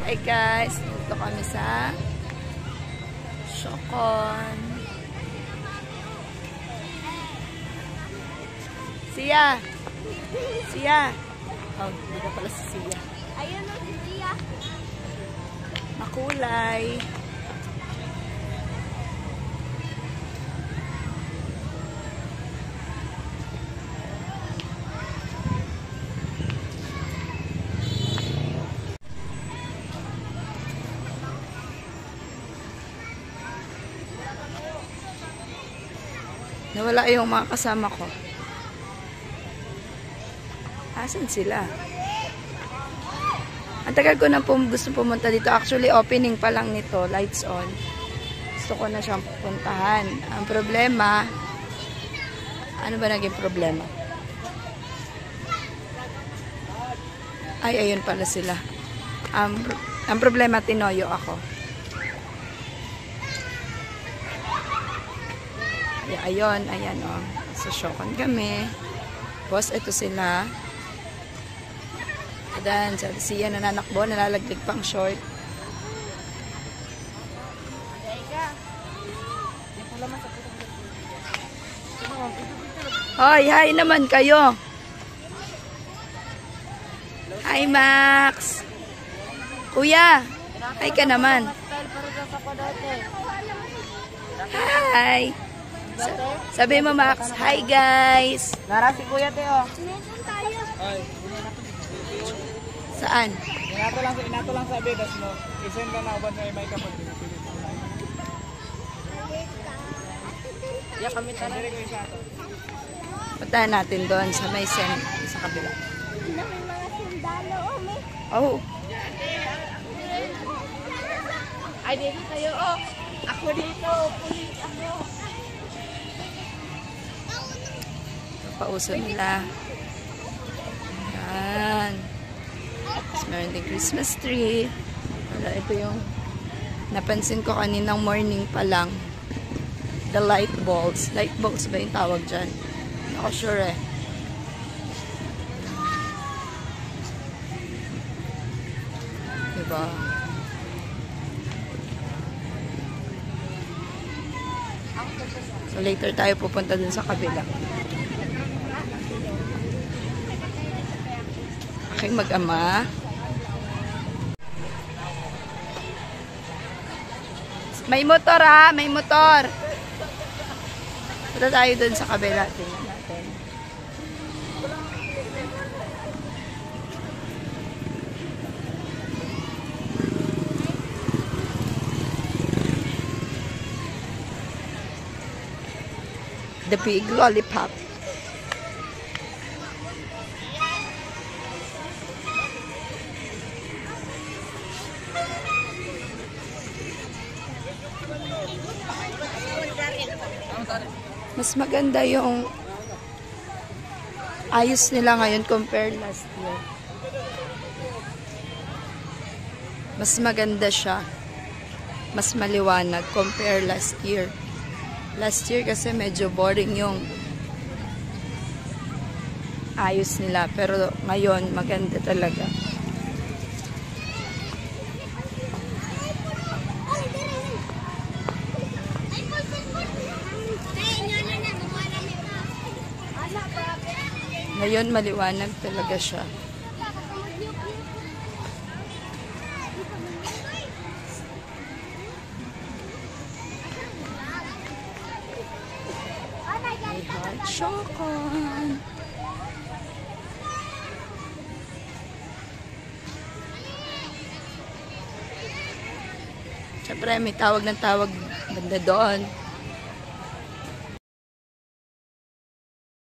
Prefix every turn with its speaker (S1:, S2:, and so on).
S1: Hi guys, dito kami sa Shokon. Sia! Sia! Oh, hindi na pala si Sia.
S2: Ayun o si Sia.
S1: Makulay. Nawala yung mga kasama ko. Asan sila? Ang tagal ko na gusto pumunta dito. Actually, opening pa lang nito. Lights on. Gusto ko na siyang puntahan. Ang problema, ano ba naging problema? Ay, ayun pala sila. Ang problema, tinoyo ako. Ayun, ayan o. Oh. So, Shokon kami. Tapos, ito sila. Adan, sabi siya nananakbo, nalalaglig pang short. Hoy, hi naman kayo. Hi, Max. Kuya, hi ka naman. Hi. Sabi mo, Max, hi guys.
S3: Nara si Kuya Teo.
S1: Saan?
S3: Inato lang sabi, das mo. Isend ka na uban sa may kapag. Ya kami tanong.
S1: Puntahan natin doon sa may send sa kabila.
S2: May mga sundalo o may.
S1: Oh.
S2: Ay, dito tayo o. Ako dito. Pulis ako.
S1: Pauso nila. Yan. Tapos meron din Christmas tree. Wala, ito yung napansin ko kaninang morning pa lang. The light bulbs. Light bulbs ba yung tawag dyan? Hindi ako sure eh. Diba? So later tayo pupunta dun sa kabila. Aking mag-ama. May motor ha, may motor. Punta tayo dun sa kabila. Tingnan natin. The big lollipop. Mas maganda yung ayos nila ngayon compare last year. Mas maganda siya. Mas maliwanag compare last year. Last year kasi medyo boring yung ayos nila. Pero ngayon maganda talaga. Ngayon, maliwanag talaga siya. May hot Shokon. Siyempre, may tawag ng tawag banda doon.